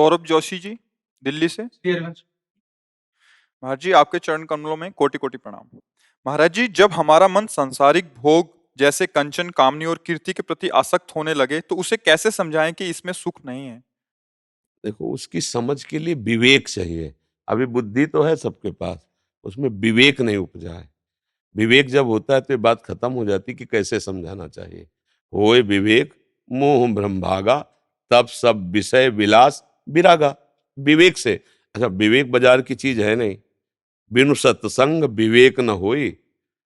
सौरभ जोशी जी, दिल्ली से। महाराज महाराज जी, आपके चरण कमलों में कोटि कोटि प्रणाम। महाराज जी, जब हमारा मन सांसारिक भोग जैसे कंचन, कामनी और कीर्ति के प्रति आसक्त होने लगे तो उसे कैसे समझाएं कि इसमें सुख नहीं है? देखो, उसकी समझ के लिए विवेक चाहिए। अभी बुद्धि तो है सबके पास, उसमें विवेक नहीं उपजा है। विवेक जब होता है तो ये बात खत्म हो जाती कि कैसे समझाना चाहिए। होए विवेक मोह भ्रम भागा, तब सब विषय विलास विरागा। विवेक से, अच्छा विवेक बाजार की चीज है नहीं। बिनु सत्संग विवेक न होई,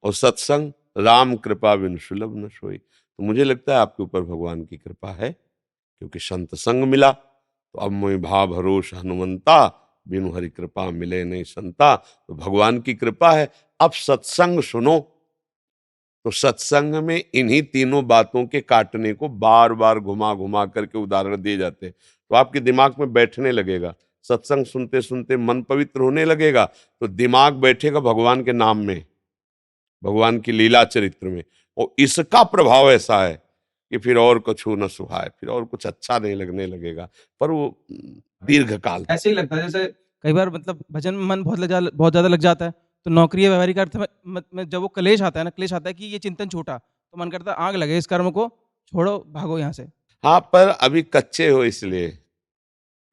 और सत्संग राम कृपा बिनु सुलभ न सोई। तो मुझे लगता है आपके ऊपर भगवान की कृपा है, क्योंकि संत संग मिला। तो अब मोहि भाव भरोस हनुमंता, बिनु हरि कृपा मिले नहीं संता। तो भगवान की कृपा है। अब सत्संग सुनो, तो सत्संग में इन्हीं तीनों बातों के काटने को बार बार घुमा घुमा करके उदाहरण दिए जाते हैं। तो आपके दिमाग में बैठने लगेगा। सत्संग सुनते सुनते मन पवित्र होने लगेगा, तो दिमाग बैठेगा भगवान के नाम में, भगवान की लीला चरित्र में। और इसका प्रभाव ऐसा है कि फिर और कुछ न सुहाए, फिर और कुछ अच्छा नहीं लगने लगेगा। पर वो दीर्घ काल ऐसे ही लगता है जैसे कई बार मतलब भजन में मन बहुत ज्यादा लग जाता है, तो नौकरी या व्यवहारिक अर्थ में जब वो क्लेश आता है ना, क्लेश आता है कि ये चिंतन छूटा, तो मन करता है आग लगे इस कर्म को, छोड़ो भागो यहाँ से। हाँ, पर अभी कच्चे हो, इसलिए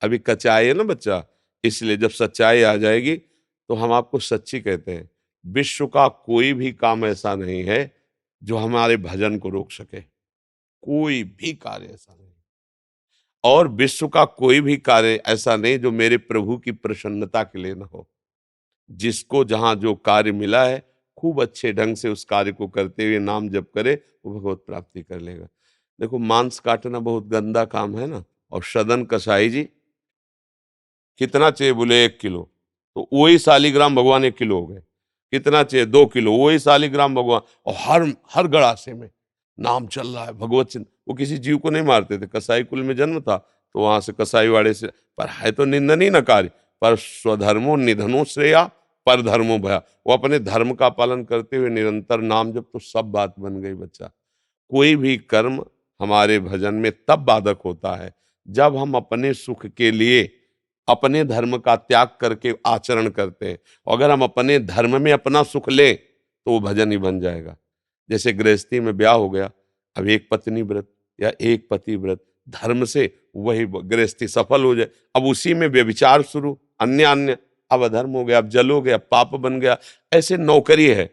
अभी कच्चाई है ना बच्चा, इसलिए जब सच्चाई आ जाएगी तो हम आपको सच्ची कहते हैं। विश्व का कोई भी काम ऐसा नहीं है जो हमारे भजन को रोक सके। कोई भी कार्य ऐसा नहीं, और विश्व का कोई भी कार्य ऐसा नहीं जो मेरे प्रभु की प्रसन्नता के लिए न हो। जिसको जहां जो कार्य मिला है, खूब अच्छे ढंग से उस कार्य को करते हुए नाम जप करे, वो भगवत प्राप्ति कर लेगा। देखो, मांस काटना बहुत गंदा काम है ना, और सदन कसाई जी कितना चाहिए, बोले 1 किलो, तो वही शालिग्राम भगवान 1 किलो हो गए। कितना चाहिए, 2 किलो, वही शालिग्राम भगवान। और हर हर गड़ासे में नाम चल रहा है, भगवत चिंतन। वो किसी जीव को नहीं मारते थे, कसाई कुल में जन्म था, तो वहां से कसाई वाड़े से। पर है तो निंदनीय न कार्य, पर स्वधर्मो निधनो श्रेया, पर धर्मो भया। वो अपने धर्म का पालन करते हुए निरंतर नाम जब, तो सब बात बन गई बच्चा। कोई भी कर्म हमारे भजन में तब बाधक होता है जब हम अपने सुख के लिए अपने धर्म का त्याग करके आचरण करते हैं। अगर हम अपने धर्म में अपना सुख लें तो वो भजन ही बन जाएगा। जैसे गृहस्थी में ब्याह हो गया, अब एक पत्नी व्रत या एक पति व्रत, धर्म से वही गृहस्थी सफल हो जाए। अब उसी में व्यभिचार शुरू, अन्य अन्य, अब अधर्म हो गया, अब जल हो गया, पाप बन गया। ऐसे नौकरी है,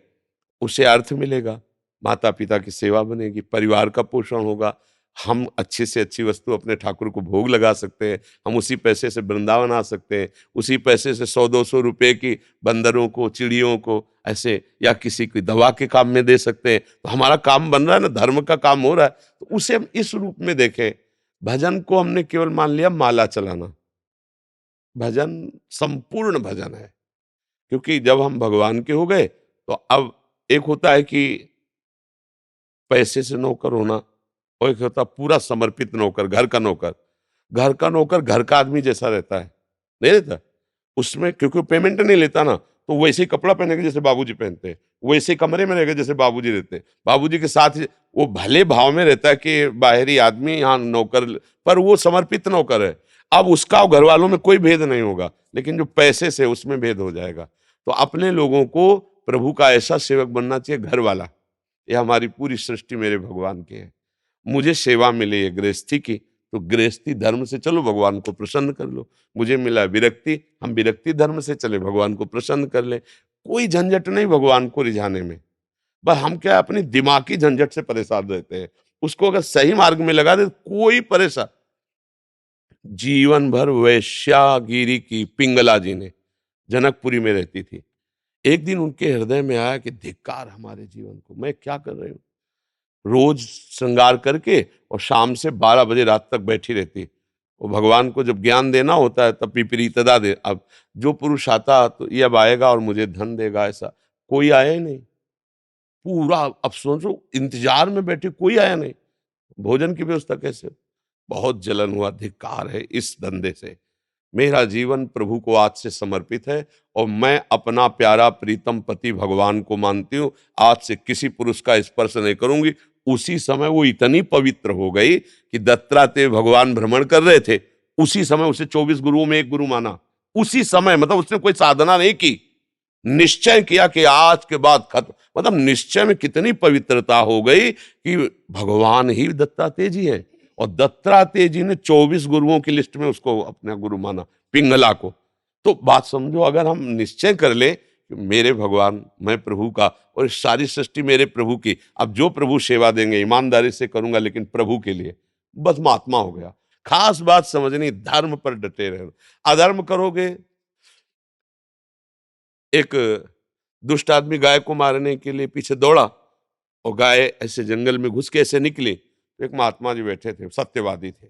उसे अर्थ मिलेगा, माता पिता की सेवा बनेगी, परिवार का पोषण होगा, हम अच्छी से अच्छी वस्तु अपने ठाकुर को भोग लगा सकते हैं, हम उसी पैसे से वृंदावन आ सकते हैं, उसी पैसे से 100-200 रुपए की बंदरों को, चिड़ियों को ऐसे, या किसी की दवा के काम में दे सकते हैं। तो हमारा काम बन रहा है ना, धर्म का काम हो रहा है। तो उसे हम इस रूप में देखें। भजन को हमने केवल मान लिया माला चलाना, भजन संपूर्ण भजन है। क्योंकि जब हम भगवान के हो गए, तो अब एक होता है कि पैसे से नौकर होना, और एक होता पूरा समर्पित नौकर, घर का नौकर। घर का नौकर घर का आदमी जैसा रहता है, नहीं रहता उसमें, क्योंकि पेमेंट नहीं लेता ना, तो वैसे ही कपड़ा पहनेगा जैसे बाबूजी पहनते हैं, वैसे ही कमरे में रहेगा जैसे बाबूजी रहते हैं, बाबूजी के साथ ही वो भले भाव में रहता है कि बाहरी आदमी यहाँ नौकर, पर वो समर्पित नौकर है। अब उसका और घर वालों में कोई भेद नहीं होगा, लेकिन जो पैसे से उसमें भेद हो जाएगा। तो अपने लोगों को प्रभु का ऐसा सेवक बनना चाहिए, घर वाला। यह हमारी पूरी सृष्टि मेरे भगवान की है, मुझे सेवा मिली है गृहस्थी की, तो गृहस्थी धर्म से चलो, भगवान को प्रसन्न कर लो। मुझे मिला विरक्ति, हम विरक्ति धर्म से चले, भगवान को प्रसन्न कर ले। कोई झंझट नहीं भगवान को रिझाने में, बस हम क्या अपनी दिमागी झंझट से परेशान रहते हैं। उसको अगर सही मार्ग में लगा दे, कोई परेशान। जीवन भर वैश्यागिरी की पिंगला जी ने, जनकपुरी में रहती थी, एक दिन उनके हृदय में आया कि धिक्कार हमारे जीवन को, मैं क्या कर रही हूँ। रोज श्रृंगार करके और शाम से 12 बजे रात तक बैठी रहती। वो भगवान को जब ज्ञान देना होता है तब विपरीतता दे। अब जो पुरुष आता तो ये अब आएगा और मुझे धन देगा, ऐसा कोई आया ही नहीं। पूरा अब सोचो, इंतजार में बैठे, कोई आया नहीं। भोजन की व्यवस्था कैसे। बहुत जलन हुआ, धिक्कार है इस धंधे से। मेरा जीवन प्रभु को आज से समर्पित है, और मैं अपना प्यारा प्रीतम पति भगवान को मानती हूँ। आज से किसी पुरुष का स्पर्श नहीं करूंगी। उसी समय वो इतनी पवित्र हो गई कि दत्तात्रेय भगवान भ्रमण कर रहे थे, उसी समय उसे 24 गुरुओं में एक गुरु माना, उसी समय, मतलब उसने कोई साधना नहीं की, निश्चय किया कि आज के बाद खत्म। मतलब निश्चय में कितनी पवित्रता हो गई कि भगवान ही दत्तात्रेय जी हैं, और दत्तात्रेय जी ने 24 गुरुओं की लिस्ट में उसको अपना गुरु माना, पिंगला को। तो बात समझो, अगर हम निश्चय कर ले कि मेरे भगवान, मैं प्रभु का, और सारी सृष्टि मेरे प्रभु की, अब जो प्रभु सेवा देंगे ईमानदारी से करूंगा, लेकिन प्रभु के लिए, बस महात्मा हो गया। खास बात समझनी, धर्म पर डटे रहो। अधर्म करोगे, एक दुष्ट आदमी गाय को मारने के लिए पीछे दौड़ा, और गाय ऐसे जंगल में घुस के ऐसे निकली, तो एक महात्मा जी बैठे थे, सत्यवादी थे।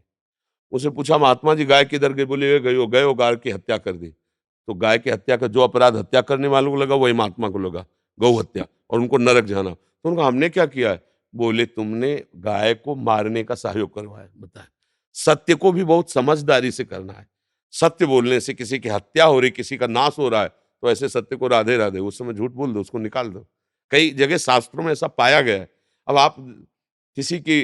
उसे पूछा, महात्मा जी गाय किधर गई? बोले गई हो, गए हो, गाय की हत्या कर दी। तो गाय की हत्या का जो अपराध हत्या करने वालों को लगा, वही महात्मा को लगा, गौ हत्या, और उनको नरक जाना। तो उनका हमने क्या किया है? बोले तुमने गाय को मारने का सहयोग करवाया। बताए, सत्य को भी बहुत समझदारी से करना है। सत्य बोलने से किसी की हत्या हो रही, किसी का नाश हो रहा है, तो ऐसे सत्य को राधे राधे, उस समय झूठ बोल दो, उसको निकाल दो। कई जगह शास्त्रों में ऐसा पाया गया है। अब आप किसी की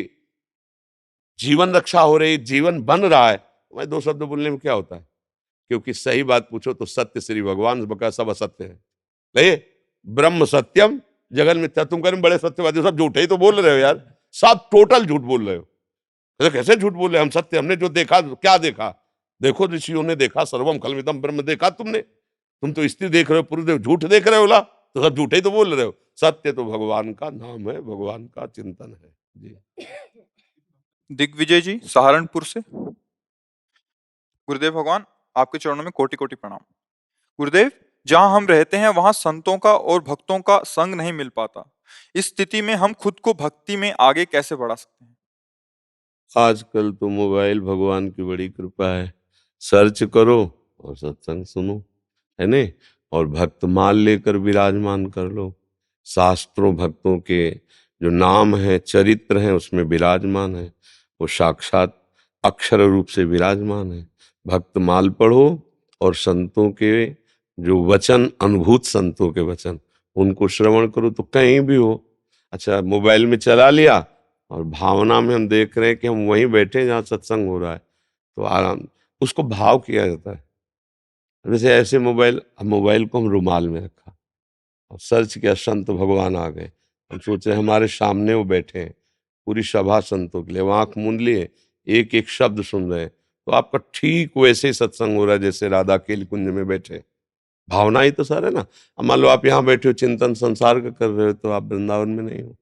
जीवन रक्षा हो रही, जीवन बन रहा है, मैं दो शब्द बोलने में क्या होता है? क्योंकि सही बात पूछो तो सत्य श्री भगवान बका सब असत्य है। नहीं, ब्रह्म सत्यम जगन मिथ्या। तुम कह रहे बड़े सत्यवादी हो, सब झूठे ही तो बोल रहे हो यार, सब टोटल झूठ बोल रहे हो। अरे कैसे झूठ बोल रहे हैं? हम सत्य, हमने जो देखा, क्या देखा? देखो ऋषियों ने देखा, सर्वम खलविदम ब्रह्म देखा तुमने। तुम तो स्त्री देख रहे हो, पुरुष झूठ देख रहे हो ला, तो सब झूठे ही तो बोल रहे हो। सत्य तो भगवान का नाम है, भगवान का चिंतन है जी। दिग्विजय जी सहारनपुर से। गुरुदेव भगवान, आपके चरणों में कोटि कोटि प्रणाम। गुरुदेव, जहां हम रहते हैं वहां संतों का और भक्तों का संग नहीं मिल पाता। इस स्थिति में हम खुद को भक्ति में आगे कैसे बढ़ा सकते हैं? आजकल तो मोबाइल भगवान की बड़ी कृपा है, सर्च करो और सत्संग सुनो, है ने? और भक्त माल लेकर विराजमान कर लो। शास्त्रों भक्तों के जो नाम है, चरित्र हैं, उसमें विराजमान है, वो साक्षात अक्षर रूप से विराजमान है। भक्त माल पढ़ो, और संतों के जो वचन, अनुभूत संतों के वचन, उनको श्रवण करो, तो कहीं भी हो। अच्छा, मोबाइल में चला लिया, और भावना में हम देख रहे हैं कि हम वहीं बैठे हैं जहाँ सत्संग हो रहा है, तो आराम, उसको भाव किया जाता है। जैसे ऐसे मोबाइल, अब मोबाइल को हम रुमाल में रखा और सर्च किया, संत भगवान आ गए, हम सोच रहे हैं हमारे सामने वो बैठे हैं, पूरी सभा संतों के लिए, वो आंख मूंद लिए, एक एक शब्द सुन रहे हैं, तो आपका ठीक वैसे ही सत्संग हो रहा है जैसे राधा केली कुंज में बैठे। भावना ही तो सर है ना। अब मान लो आप यहाँ बैठे हो, चिंतन संसार का कर रहे हो, तो आप वृंदावन में नहीं हो,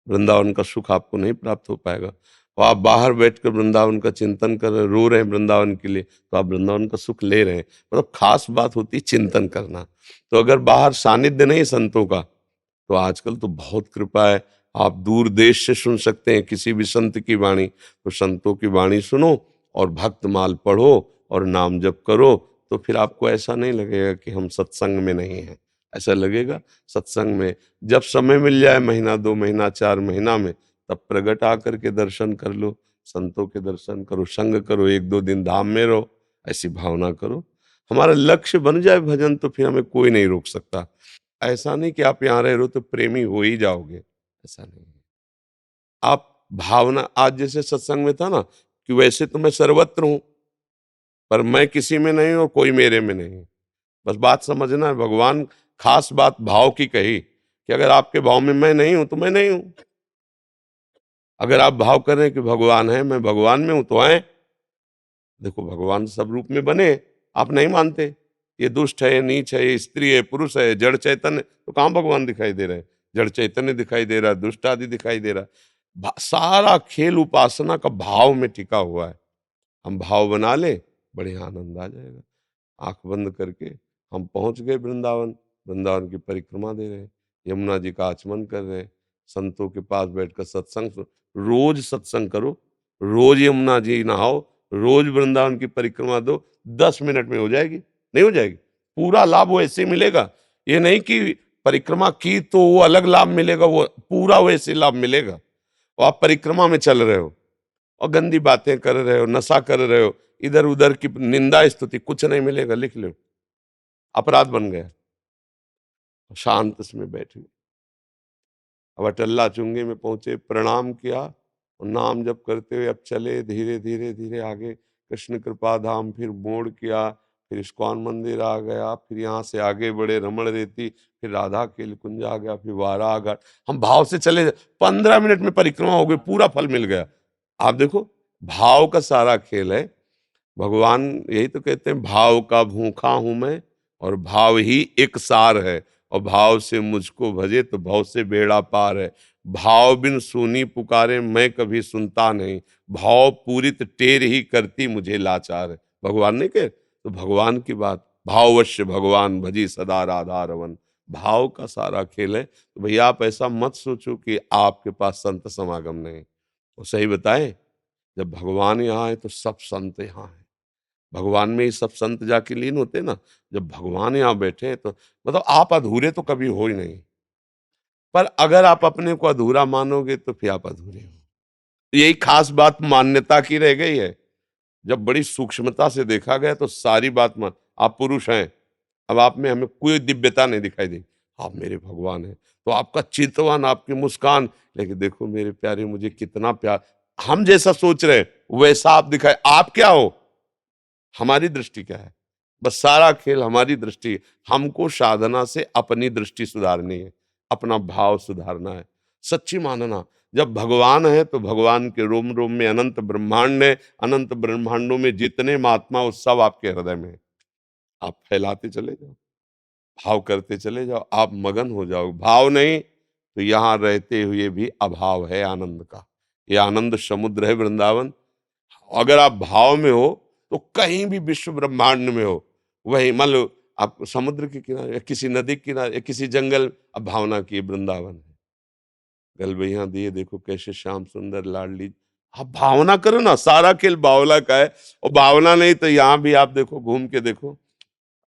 वृंदावन का सुख आपको नहीं प्राप्त हो पाएगा। और आप बाहर बैठकर वृंदावन का चिंतन कर रहे, रो रहे हैं वृंदावन के लिए, तो आप वृंदावन का सुख ले रहे हैं। मतलब खास बात होती है चिंतन करना। तो अगर बाहर सानिध्य नहीं संतों का, तो आजकल तो बहुत कृपा है, आप दूर देश से सुन सकते हैं किसी भी संत की वाणी। तो संतों की वाणी सुनो, और भक्त माल पढ़ो, और नाम जप करो, तो फिर आपको ऐसा नहीं लगेगा कि हम सत्संग में नहीं हैं। ऐसा लगेगा सत्संग में। जब समय मिल जाए, महीना 2 महीना 4 महीना में, तब प्रगट आकर के दर्शन कर लो, संतों के दर्शन करो, संग करो, 1-2 दिन धाम में रहो, ऐसी भावना करो। हमारा लक्ष्य बन जाए भजन, तो फिर हमें कोई नहीं रोक सकता। ऐसा नहीं कि आप यहाँ रह रहे हो तो प्रेमी हो ही जाओगे, ऐसा नहीं है। आप भावना, आज जैसे सत्संग में था ना, कि वैसे तो मैं सर्वत्र हूँ, पर मैं किसी में नहीं और कोई मेरे में नहीं। बस बात समझना है, भगवान खास बात भाव की कही कि अगर आपके भाव में मैं नहीं हूं तो मैं नहीं हूं। अगर आप भाव कर रहे हैं कि भगवान है, मैं भगवान में हूं, तो आए। देखो भगवान सब रूप में बने, आप नहीं मानते, ये दुष्ट है, ये नीच है, ये स्त्री है, पुरुष है, जड़ चैतन्य, तो कहाँ भगवान दिखाई दे रहे हैं? जड़ चैतन्य दिखाई दे रहा है, दुष्ट आदि दिखाई दे रहा है। सारा खेल उपासना का भाव में टिका हुआ है। हम भाव बना ले, बढ़िया आनंद आ जाएगा। आंख बंद करके हम पहुंच गए वृंदावन, वृंदावन की परिक्रमा दे रहे हैं, यमुना जी का आचमन कर रहे हैं, संतों के पास बैठकर सत्संग रोज सत्संग करो, रोज यमुना जी नहाओ, रोज वृंदावन की परिक्रमा दो, 10 मिनट में हो जाएगी। नहीं हो जाएगी? पूरा लाभ वो ऐसे मिलेगा। ये नहीं कि परिक्रमा की तो वो अलग लाभ मिलेगा, वो पूरा वैसे लाभ मिलेगा। और आप परिक्रमा में चल रहे हो और गंदी बातें कर रहे हो, नशा कर रहे हो, इधर उधर की निंदा स्तुति, कुछ नहीं मिलेगा, लिख लो, अपराध बन गया। शांत में बैठे, अब अटल्ला चुंगे में पहुंचे, प्रणाम किया, और नाम जप करते हुए अब चले, धीरे धीरे धीरे आगे। कृष्ण कृपा धाम, फिर मोड़ किया, फिर इस्कॉन मंदिर आ गया, फिर यहाँ से आगे बढ़े रमण रेती, फिर राधा केल कुंज आ गया, फिर वारा घाट। हम भाव से चले, 15 मिनट में परिक्रमा हो गई, पूरा फल मिल गया। आप देखो, भाव का सारा खेल है। भगवान यही तो कहते हैं, भाव का भूखा हूं मैं और भाव ही एक सार है, और भाव से मुझको भजे तो भाव से बेड़ा पार है। भाव बिन सूनी पुकारे मैं कभी सुनता नहीं, भाव पूरित टेर ही करती मुझे लाचार है। भगवान ने कहे तो भगवान की बात, भाववश्य भगवान भजी सदा राधा रवन। भाव का सारा खेल है। तो भैया आप ऐसा मत सोचो कि आपके पास संत समागम नहीं। वो सही बताए, जब भगवान यहाँ है तो सब संत यहाँ है। भगवान में ही सब संत जाके लीन होते ना। जब भगवान यहाँ बैठे हैं तो मतलब आप अधूरे तो कभी हो ही नहीं। पर अगर आप अपने को अधूरा मानोगे तो फिर आप अधूरे हो। यही खास बात मान्यता की रह गई है। जब बड़ी सूक्ष्मता से देखा गया तो सारी बात मान, आप पुरुष हैं, अब आप में हमें कोई दिव्यता नहीं दिखाई दी, आप मेरे भगवान हैं, तो आपका चितवन, आपकी मुस्कान, लेकिन देखो मेरे प्यारे मुझे कितना प्यार, हम जैसा सोच रहे हैं वैसा आप दिखाए, आप क्या हो, हमारी दृष्टि क्या है। बस सारा खेल हमारी दृष्टि। हमको साधना से अपनी दृष्टि सुधारनी है, अपना भाव सुधारना है, सच्ची मानना। जब भगवान है तो भगवान के रोम रोम में अनंत ब्रह्मांड है, अनंत ब्रह्मांडों में जितने महात्मा वो सब आपके हृदय में है। आप फैलाते चले जाओ, भाव करते चले जाओ, आप मगन हो जाओ। भाव नहीं तो यहाँ रहते हुए भी अभाव है आनंद का। ये आनंद समुद्र है वृंदावन। अगर आप भाव में हो तो कहीं भी विश्व ब्रह्मांड में हो, वही मान लो आप समुद्र के किनारे या किसी नदी के किनारे या किसी जंगल, अब भावना की वृंदावन है, गलबैया दिए देखो कैसे श्याम सुंदर लाडली। आप भावना करो ना, सारा खेल बावला का है। और भावना नहीं तो यहाँ भी आप देखो, घूम के देखो,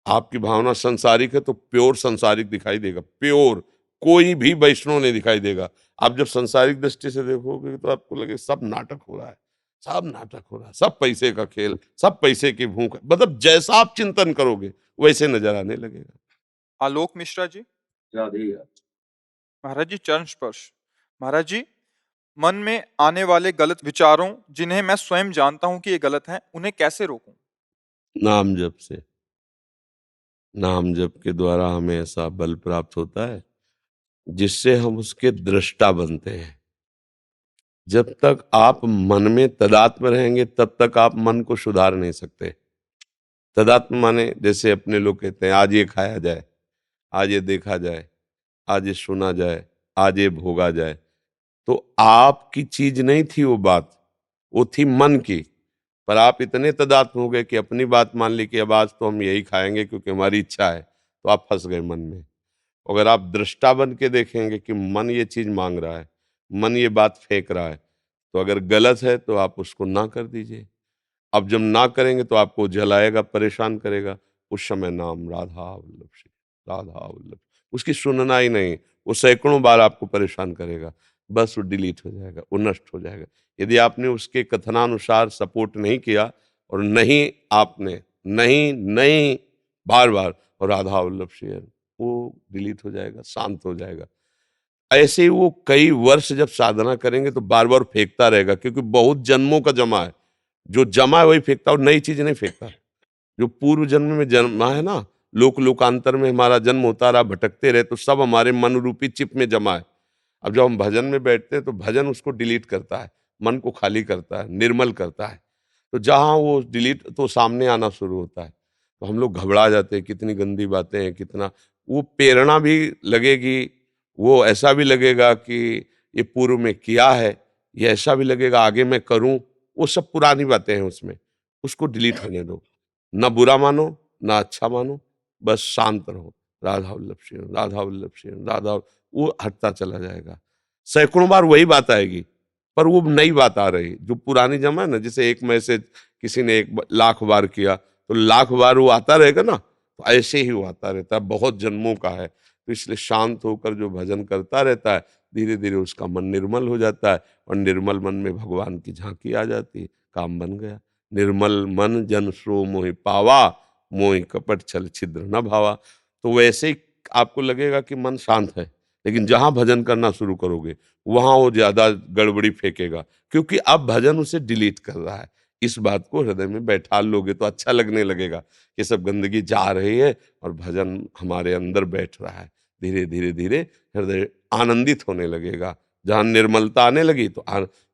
आपकी भावना संसारिक है तो प्योर संसारिक दिखाई देगा, प्योर, कोई भी वैष्णव नहीं दिखाई देगा। आप जब संसारिक दृष्टि से देखोगे तो आपको लगे सब नाटक हो रहा है, सब नाटक हो रहा है, सब पैसे का खेल, सब पैसे की भूख है। मतलब जैसा आप चिंतन करोगे वैसे नजर आने लगेगा। आलोक मिश्रा जी। राधे। महाराज जी, चरण स्पर्श। महाराज जी, मन में आने वाले गलत विचारों, जिन्हें मैं स्वयं जानता हूं कि ये गलत हैं, उन्हें कैसे रोकूं? नाम जप से, नाम जप के द्वारा हमें ऐसा बल प्राप्त होता है जिससे हम उसके दृष्टा बनते हैं। जब तक आप मन में तदात्म रहेंगे तब तक आप मन को सुधार नहीं सकते। तदात्म माने जैसे अपने लोग कहते हैं आज ये खाया जाए, आज ये देखा जाए, आज ये सुना जाए, आज ये भोगा जाए। तो आपकी चीज नहीं थी वो बात, वो थी मन की। पर आप इतने तदात्म हो गए कि अपनी बात मान ली कि अब आज तो हम यही खाएंगे क्योंकि हमारी इच्छा है, तो आप फंस गए मन में। अगर आप दृष्टा बन के देखेंगे कि मन ये चीज मांग रहा है, मन ये बात फेंक रहा है, तो अगर गलत है तो आप उसको ना कर दीजिए। अब जब ना करेंगे तो आपको जलाएगा, परेशान करेगा। उस समय नाम राधा वल्लभ श्री राधा वल्लभ, उसकी सुनना ही नहीं, वो सैकड़ों बार आपको परेशान करेगा, बस वो डिलीट हो जाएगा, वो नष्ट हो जाएगा। यदि आपने उसके कथनानुसार सपोर्ट नहीं किया और नहीं आपने नहीं नहीं बार बार और राधा वल्लभ श्री, वो डिलीट हो जाएगा, शांत हो जाएगा। ऐसे ही वो कई वर्ष जब साधना करेंगे तो बार बार फेंकता रहेगा, क्योंकि बहुत जन्मों का जमा है। जो जमा है वही फेंकता, और नई चीज नहीं फेंकता। जो पूर्व जन्म में जन्मा है ना, लोक लोकांतर में हमारा जन्म होता रहा, भटकते रहे, तो सब हमारे मन रूपी चिप में जमा है। अब जब हम भजन में बैठते हैं तो भजन उसको डिलीट करता है, मन को खाली करता है, निर्मल करता है। तो जहाँ वो डिलीट तो सामने आना शुरू होता है, तो हम लोग घबरा जाते हैं, कितनी गंदी बातें हैं, कितना वो प्रेरणा भी लगेगी, वो ऐसा भी लगेगा कि ये पूर्व में किया है, ये ऐसा भी लगेगा आगे मैं करूं। वो सब पुरानी बातें हैं उसमें, उसको डिलीट होने दो। ना बुरा मानो ना अच्छा मानो, बस शांत रहो, राधा वल्लभ श्री राधा वल्लभ श्री राधा, वो हटता चला जाएगा। सैकड़ों बार वही बात आएगी, पर वो नई बात आ रही जो पुरानी जमा है ना। जैसे एक मैसेज किसी ने लाख बार किया तो लाख बार वो आता रहेगा ना, तो ऐसे ही वो आता रहता है, बहुत जन्मों का है। तो इसलिए शांत होकर जो भजन करता रहता है, धीरे धीरे उसका मन निर्मल हो जाता है, और निर्मल मन में भगवान की झांकी आ जाती है, काम बन गया। निर्मल मन जन सो मोहि पावा, मोहि कपट छल छिद्र न भावा। तो वैसे ही आपको लगेगा कि मन शांत है, लेकिन जहां भजन करना शुरू करोगे वहां वो ज्यादा गड़बड़ी फेंकेगा, क्योंकि अब भजन उसे डिलीट कर रहा है। इस बात को हृदय में बैठा लोगे तो अच्छा लगने लगेगा कि सब गंदगी जा रही है और भजन हमारे अंदर बैठ रहा है। धीरे धीरे धीरे हृदय आनंदित होने लगेगा। जहाँ निर्मलता आने लगी तो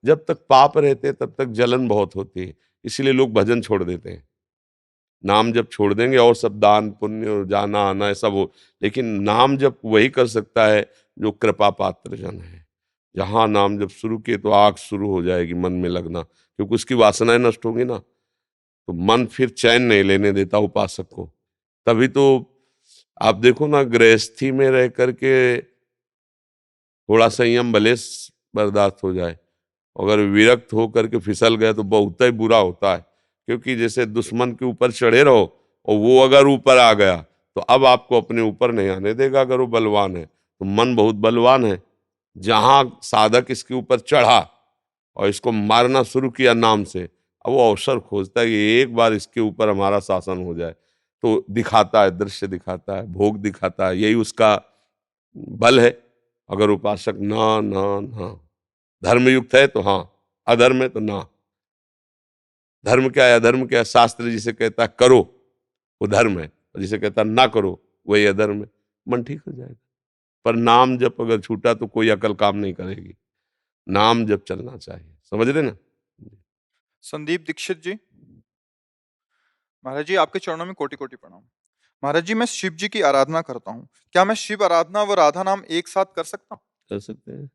जब तक पाप रहते तब तक जलन बहुत होती है, इसलिए लोग भजन छोड़ देते हैं। नाम जब छोड़ देंगे और सब दान पुण्य और जाना आना है सब हो, लेकिन नाम जब वही कर सकता है जो कृपा पात्र जन है। जहाँ नाम जब शुरू किए तो आग शुरू हो जाएगी मन में लगना, क्योंकि उसकी वासनाएं नष्ट होंगी ना, तो मन फिर चैन नहीं लेने देता उपासक को। तभी तो आप देखो ना, गृहस्थी में रह करके थोड़ा संयम भले बर्दाश्त हो जाए, अगर विरक्त हो करके फिसल गए तो बहुत ही बुरा होता है। क्योंकि जैसे दुश्मन के ऊपर चढ़े रहो और वो अगर ऊपर आ गया तो अब आपको अपने ऊपर नहीं आने देगा। अगर वो बलवान है तो मन बहुत बलवान है, जहां साधक इसके ऊपर चढ़ा और इसको मारना शुरू किया नाम से, अब वो अवसर खोजता है कि एक बार इसके ऊपर हमारा शासन हो जाए। तो दिखाता है, दृश्य दिखाता है, भोग दिखाता है, यही उसका बल है। अगर उपासक ना ना ना धर्मयुक्त है तो हाँ, अधर्म है तो ना। धर्म क्या है, अधर्म क्या है? शास्त्र जिसे कहता है करो वो धर्म है, और जिसे कहता है ना करो वही अधर्म है। मन ठीक हो जाएगा। पर नाम जब अगर छूटा तो कोई अकल काम नहीं करेगी। नाम जब चलना चाहिए, समझ रहे ना? संदीप दीक्षित जी, महाराज जी आपके चरणों में कोटि कोटि प्रणाम। महाराज जी, मैं शिव जी की आराधना करता हूँ, क्या मैं शिव आराधना व राधा नाम एक साथ कर सकता हूँ? कर सकते हैं।